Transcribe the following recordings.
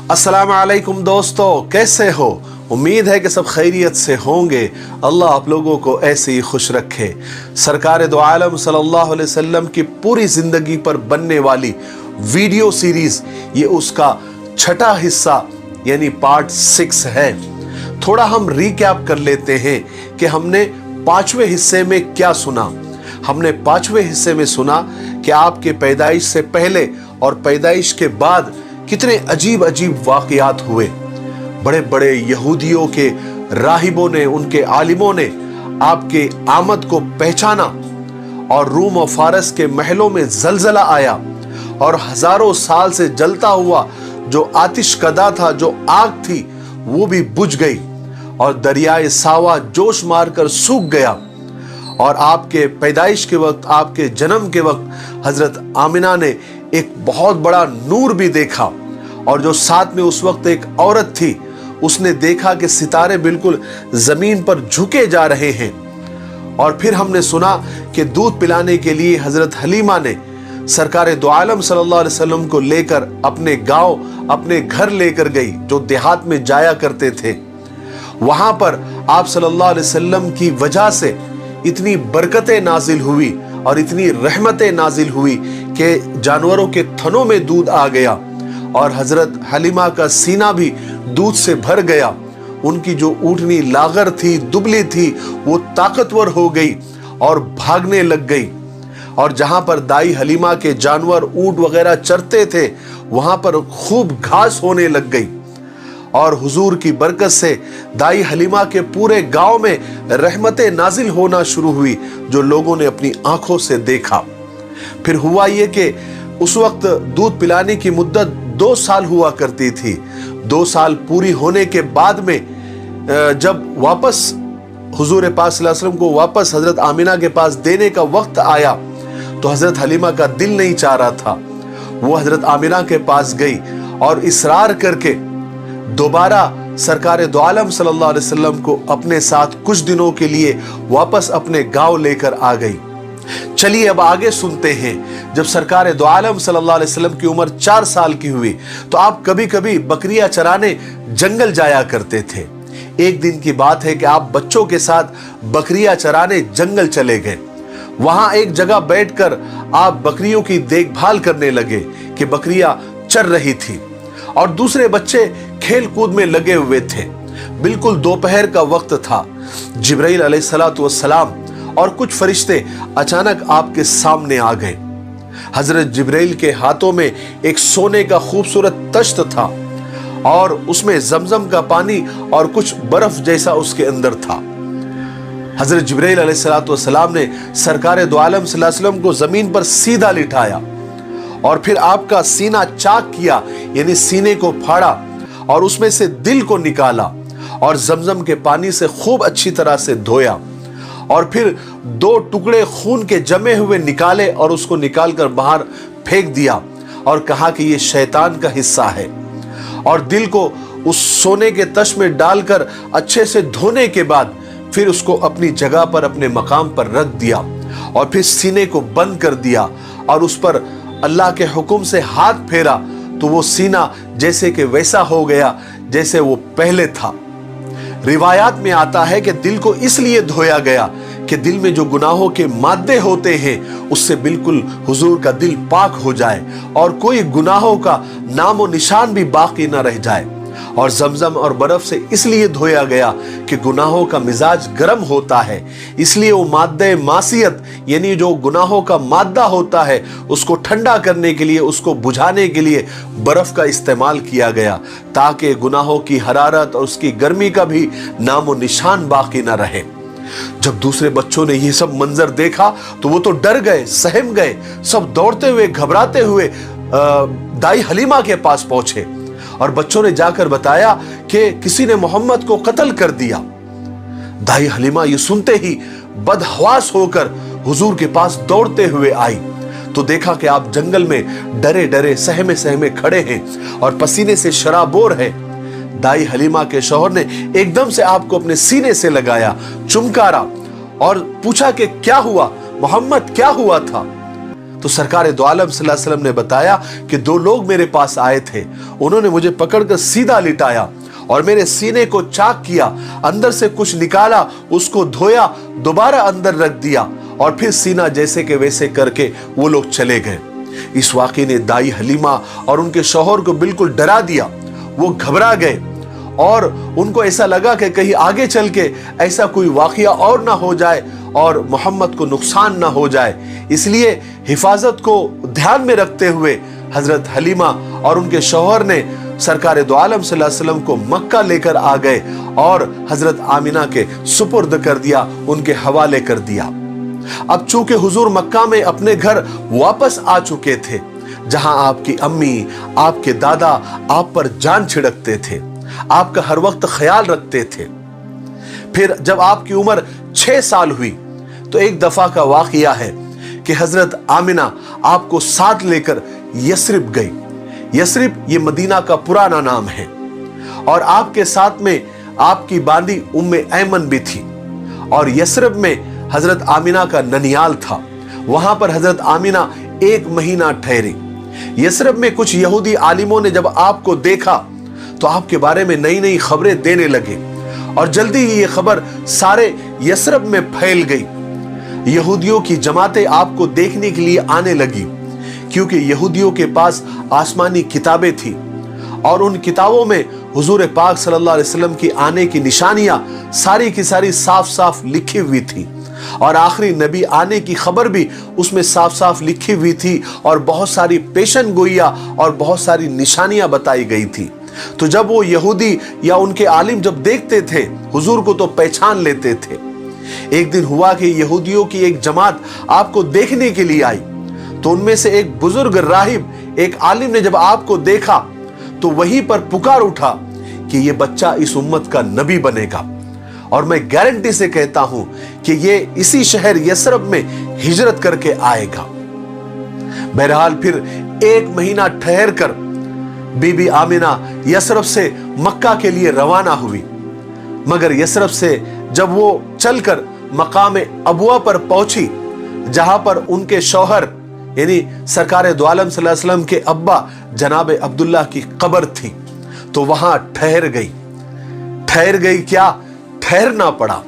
अस्सलाम वालेकुम दोस्तों, कैसे हो? उम्मीद है कि सब खैरियत से होंगे। अल्लाह आप लोगों को ऐसे ही खुश रखे। सरकार दो आलम सल्लल्लाहु अलैहि वसल्लम की पूरी जिंदगी पर बनने वाली वीडियो सीरीज, ये उसका छठा हिस्सा यानी पार्ट 6 है। थोड़ा हम रिकैप कर लेते हैं कि हमने पांचवें हिस्से में क्या सुना। हमने पांचवें हिस्से में सुना कि आपके पैदाइश से पहले और पैदाइश के बाद कितने अजीब अजीब वाकयात हुए। बड़े बड़े यहूदियों के राहिबों ने, उनके आलिमों ने आपके आमद को पहचाना और रूम और फारस के महलों में जलजला आया और हजारों साल से जलता हुआ जो आतिशकदा था, जो आग थी, वो भी बुझ गई और दरियाए सावा जोश मारकर सूख गया। और आपके पैदाइश के वक्त, आपके जन्म के वक्त हजरत आमिना ने एक बहुत बड़ा नूर भी देखा और जो साथ में उस वक्त एक औरत थी, उसने देखा कि सितारे बिल्कुल जमीन पर झुके जा रहे हैं। और फिर हमने सुना कि दूध पिलाने के लिए हजरत हलीमा ने सरकार दो आलम सल्लल्लाहु अलैहि वसल्लम को लेकर अपने गांव, अपने घर लेकर गई, जो देहात में जाया करते थे। वहां पर आप सल्लल्लाहु अलैहि वसल्लम की वजह से इतनी बरकतें नाजिल हुई और इतनी रहमतें नाजिल हुई कि जानवरों के थनों में दूध आ गया और हजरत हलीमा का सीना भी दूध से भर गया। उनकी जो ऊँटनी लागर थी, दुबली थी, वो ताकतवर हो गई और भागने लग गई। और जहां पर दाई हलीमा के जानवर, ऊँट वगैरह चरते थे, वहां पर खूब घास होने लग गई। और हुजूर की बरकत से दाई हलीमा के पूरे गांव में रहमतें नाजिल होना शुरू हुई, जो लोगों ने अपनी आंखों से देखा। फिर हुआ ये कि उस वक्त दूध पिलाने की मुद्दत 2 साल हुआ करती थी। 2 साल पूरी होने के बाद में जब वापस हुजूर पाक सल्लल्लाहु अलैहि वसल्लम को वापस हजरत आमिना के पास देने का वक्त आया, तो हजरत हलीमा का दिल नहीं चाह रहा था। वो हजरत आमिना के पास गई और इसरार करके दोबारा सरकार दो आलम सल्लल्लाहु अलैहि वसल्लम को अपने साथ कुछ दिनों के लिए वापस अपने गांव लेकर आ गई। चलिए अब आगे सुनते हैं। जब सरकार दो आलम सल्लल्लाहु अलैहि वसल्लम की उम्र 4 साल की हुई, तो आप कभी कभी बकरियां चराने जंगल जाया करते थे। एक दिन की बात है कि आप बच्चों के साथ बकरियां चराने जंगल चले गए। वहां एक जगह बैठकर आप बकरियों की देखभाल करने लगे कि बकरियां चर रही थी और दूसरे बच्चे खेल कूद में लगे हुए थे। बिल्कुल दोपहर का वक्त था। जिब्राइल अलैहिस्सलातु वस्सलाम और कुछ फरिश्ते अचानक आपके सामने आ गए। हजरत जिब्राइल के हाथों में एक सोने का खूबसूरत तश्त था और उसमें जमजम का पानी और कुछ बर्फ जैसा उसके अंदर था। हजरत जिब्राइल अलैहिस्सलातु वस्सलाम ने सरकार दो आलम सल्लल्लाहु अलैहि वसल्लम को जमीन पर सीधा लिटाया और फिर आपका सीना चाक किया, यानी सीने को फाड़ा और उसमें से दिल को निकाला और जमजम के पानी से खूब अच्छी तरह से धोया और फिर 2 टुकड़े खून के जमे हुए निकाले और उसको निकालकर बाहर फेंक दिया और कहा कि ये शैतान का हिस्सा है। और दिल को उस सोने के तश में डालकर अच्छे से धोने के बाद फिर उसको अपनी जगह पर, अपने मकाम पर रख दिया और फिर सीने को बंद कर दिया और उस पर अल्लाह के हुक्म से हाथ फेरा, तो वो सीना जैसे कि वैसा हो गया जैसे वो पहले था। रिवायात में आता है कि दिल को इसलिए धोया गया कि दिल में जो गुनाहों के मादे होते हैं, उससे बिल्कुल हुजूर का दिल पाक हो जाए और कोई गुनाहों का नामो निशान भी बाकी ना रह जाए। और जमजम और बर्फ से इसलिए धोया गया कि गुनाहों का मिजाज गर्म होता है, इसलिए वो माद्दे मासियत यानी जो गुनाहों का मादा होता है, उसको ठंडा करने के लिए, उसको बुझाने के लिए बर्फ का इस्तेमाल किया गया, ताकि गुनाहों की हरारत और उसकी गर्मी का भी नामो निशान बाकी ना रहे। जब दूसरे बच्चों ने ये सब मंजर देखा तो वो तो डर गए, सहम गए। सब दौड़ते हुए, घबराते हुए दाई हलीमा के पास पहुंचे और बच्चों ने जाकर बताया कि किसी ने मोहम्मद को कत्ल कर दिया। दाई हलीमा ये सुनते ही बदहवास होकर हुजूर के पास दौड़ते हुए आई, तो देखा कि आप जंगल में डरे डरे, सहमे सहमे खड़े हैं और पसीने से शराबोर है। दाई हलीमा के शौहर ने एकदम से आपको अपने सीने से लगाया, चुमकारा और पूछा कि क्या हुआ मोहम्मद, क्या हुआ था? तो सरकार दो आलम सल्लल्लाहु अलैहि वसल्लम ने बताया कि 2 लोग मेरे पास आए थे, उन्होंने मुझे पकड़कर सीधा लिटाया और मेरे सीने को चाक किया, अंदर से कुछ निकाला, उसको धोया, दोबारा अंदर रख दिया और फिर सीना जैसे के वैसे करके वो लोग चले गए। इस वाक़े ने दाई हलीमा और उनके शौहर को बिल्कुल डरा दिया। वो घबरा गए और उनको ऐसा लगा कि कहीं आगे चल के ऐसा कोई वाक़या और ना हो जाए और मोहम्मद को नुकसान ना हो जाए। इसलिए हिफाजत को ध्यान में रखते हुए हजरत हलीमा और उनके शौहर ने सरकार दो आलम सल्लल्लाहु अलैहि वसल्लम को मक्का लेकर आ गए और हजरत आमिना के सुपुर्द कर दिया, उनके हवाले कर दिया। अब चूंकि हुजूर मक्का में अपने घर वापस आ चुके थे, जहां आपकी अम्मी, आपके दादा आप पर जान छिड़कते थे, आपका हर वक्त ख्याल रखते थे। फिर जब आपकी उम्र 6 साल हुई तो एक दफा का वाकया है कि हजरत आमिना आपको साथ लेकर यस्रिब गई। यस्रिब ये मदीना का पुराना नाम है और आपके साथ में आपकी बांदी उम्मे ऐमन भी थी और यस्रिब में हजरत आमिना का ननियाल था। वहां पर हजरत आमिना 1 महीना ठहरी। यस्रिब में कुछ यहूदी आलिमों ने जब आपको देखा तो आपके बारे में नई नई खबरें देने लगे और जल्दी ही ये खबर सारे यस्रिब में फैल गई। यहूदियों की जमातें आपको देखने के लिए आने लगी क्योंकि यहूदियों के पास आसमानी किताबें थी और उन किताबों में हुजूर पाक सल्लल्लाहु अलैहि वसल्लम की आने की निशानियां सारी की सारी साफ साफ लिखी हुई थी और आखिरी नबी आने की खबर भी उसमें साफ साफ लिखी हुई थी और बहुत सारी पेशन गोइया और बहुत सारी निशानियां बताई गई थी। तो जब वो यहूदी या उनके आलिम जब देखते थे हुजूर को तो पहचान लेते थे। एक दिन हुआ कि यहूदियों की एक जमात आपको देखने के लिए आई तो उनमें से एक बुजुर्ग राहिब, एक आलिम ने जब आपको देखा तो वहीं पर पुकार उठा कि ये बच्चा इस उम्मत का नबी बनेगा और मैं गारंटी से कहता हूं कि ये इसी शहर यस्रब में हिजरत करके आएगा। बहरहाल फिर 1 महीना ठहर कर बीबी आमिना यस्रब से मक्का के लिए रवाना हुई, मगर यस्रब से जब वो चलकर मकाम अबुआ पर पहुंची जहां पर उनके शौहर यानी सरकार दो आलम सल्लल्लाहु अलैहि वसल्लम के अब्बा जनाब अब्दुल्लाह की कब्र थी, तो वहां ठहर गई। क्या ठहरना पड़ा।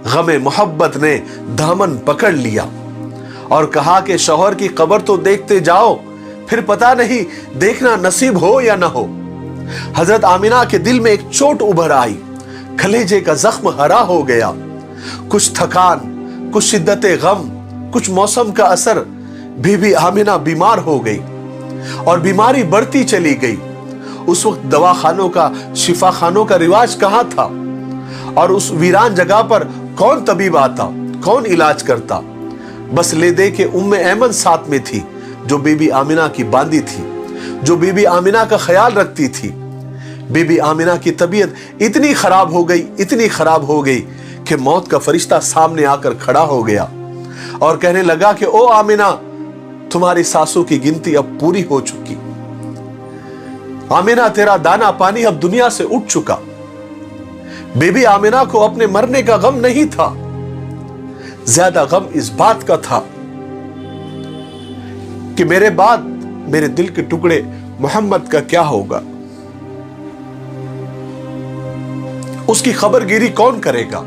गमे मोहब्बत ने दामन पकड़ लिया और कहा कि शौहर की कब्र तो देखते जाओ, फिर पता नहीं देखना नसीब हो या ना हो। हजरत आमिना के दिल में एक चोट उभर आई, कलेजे का जख्म हरा हो गया। कुछ थकान, कुछ शिद्दते गम, कुछ मौसम का असर। बीबी आमिना बीमार हो गई और बीमारी बढ़ती चली गई। उस वक्त दवाखानों का, शिफा खानों का रिवाज कहां था और उस वीरान जगह पर कौन तबीब आता, कौन इलाज करता। बस ले दे के उम्मे ऐमन साथ में थी जो बीबी आमिना की बांदी थी, जो बीबी आमिना का ख्याल रखती थी। बीबी आमिना की तबीयत इतनी खराब हो गई कि मौत का फरिश्ता सामने आकर खड़ा हो गया और कहने लगा कि ओ आमिना, तुम्हारी सांसों की गिनती अब पूरी हो चुकी। आमिना, तेरा दाना पानी अब दुनिया से उठ चुका। बीबी आमिना को अपने मरने का गम नहीं था, ज्यादा गम इस बात का था कि मेरे बाद मेरे दिल के टुकड़े मोहम्मद का क्या होगा, उसकी खबरगिरी कौन करेगा।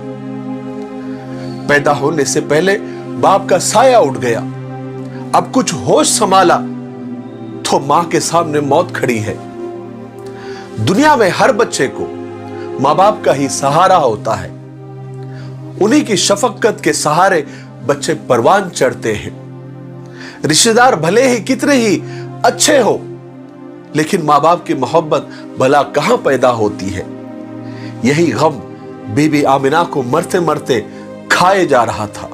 पैदा होने से पहले बाप का साया उठ गया, अब कुछ होश संभाला तो मां के सामने मौत खड़ी है। दुनिया में हर बच्चे को मां बाप का ही सहारा होता है, उन्हीं की शफकत के सहारे बच्चे परवान चढ़ते हैं। रिश्तेदार भले ही कितने ही अच्छे हो, लेकिन मां बाप की मोहब्बत भला कहां पैदा होती है। यही गम बीबी आमिना को मरते मरते खाए जा रहा था।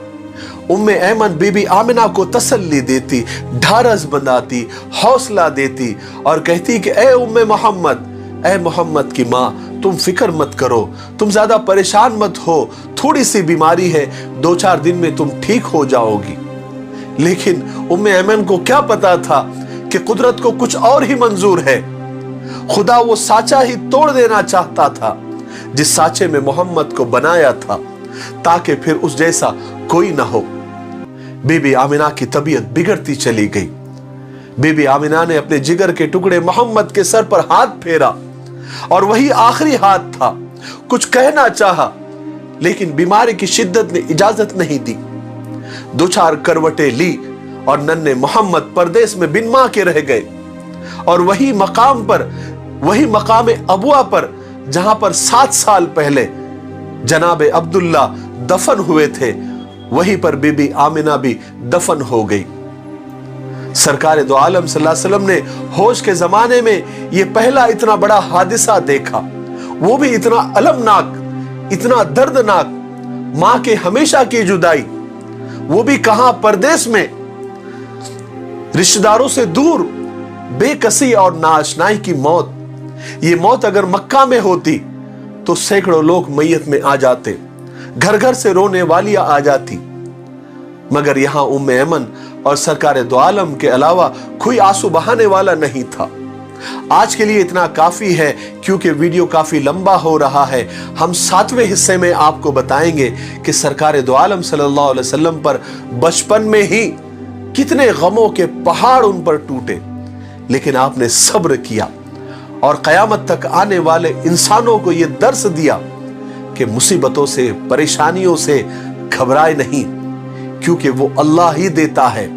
उम्मे ऐमन बीबी आमिना को तसल्ली देती, ढारस बंधाती, हौसला देती और कहती कि ए उम्मे मोहम्मद, ए मोहम्मद की मां, तुम फिक्र मत करो, तुम ज्यादा परेशान मत हो, थोड़ी सी बीमारी है, 2-4 दिन में तुम ठीक हो जाओगी। लेकिन उम्मे ऐमन को क्या पता था कि कुदरत को कुछ और ही मंजूर है। खुदा वो साचा ही तोड़ देना चाहता था जिस साचे में मोहम्मद को बनाया था, ताकि फिर उस जैसा कोई ना हो। बीबी आमिना की तबीयत बिगड़ती चली गई। बीबी आमिना ने अपने जिगर के टुकड़े मोहम्मद के सर पर हाथ फेरा और वही आखिरी हाथ था। कुछ कहना चाहा, लेकिन बीमारी की शिद्दत ने इजाजत नहीं दी। दो चार करवटें ली और नन्हे मोहम्मद परदेश में बिन मां के रह गए। और वही मकाम अबुआ पर जहां पर 7 साल पहले जनाबे अब्दुल्ला दफन हुए थे, वहीं पर बीबी आमिना भी दफन हो गई। सरकार दो आलम सल्लल्लाहु अलैहि वसल्लम ने होश के जमाने में यह पहला इतना बड़ा हादिसा देखा, वो भी इतना अलमनाक, इतना दर्दनाक। मां के हमेशा की जुदाई, वो भी कहां, परदेश में, रिश्तेदारों से दूर, बेकसी और नाआशनाई की मौत। ये मौत अगर मक्का में होती तो सैकड़ों लोग मैयत में आ जाते, घर घर से रोने वालियां आ जाती, मगर यहां उम्मे ऐमन और सरकार दो आलम के अलावा कोई आंसू बहाने वाला नहीं था। आज के लिए इतना काफी है, क्योंकि वीडियो काफी लंबा हो रहा है। हम 7वें हिस्से में आपको बताएंगे कि सरकार दो आलम सल्लल्लाहु अलैहि वसल्लम पर बचपन में ही कितने गमों के पहाड़ उन पर टूटे, लेकिन आपने सब्र किया और कयामत तक आने वाले इंसानों को यह दर्स दिया कि मुसीबतों से, परेशानियों से घबराए नहीं, क्योंकि वो अल्लाह ही देता है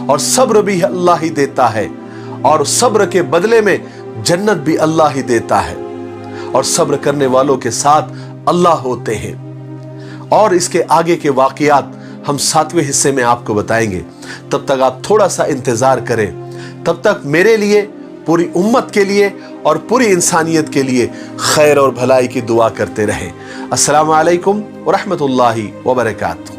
और सब्र भी अल्लाह ही देता है, और सब्र के बदले में जन्नत भी अल्लाह ही देता है, और सब्र करने वालों के साथ अल्लाह होते हैं। और इसके आगे के वाकयात हम 7वें हिस्से में आपको बताएंगे। तब तक आप थोड़ा सा इंतजार करें। तब तक मेरे लिए, पूरी उम्मत के लिए और पूरी इंसानियत के लिए खैर और भलाई की दुआ करते रहें। अस्सलामु अलैकुम व रहमतुल्लाहि व बरकातहू।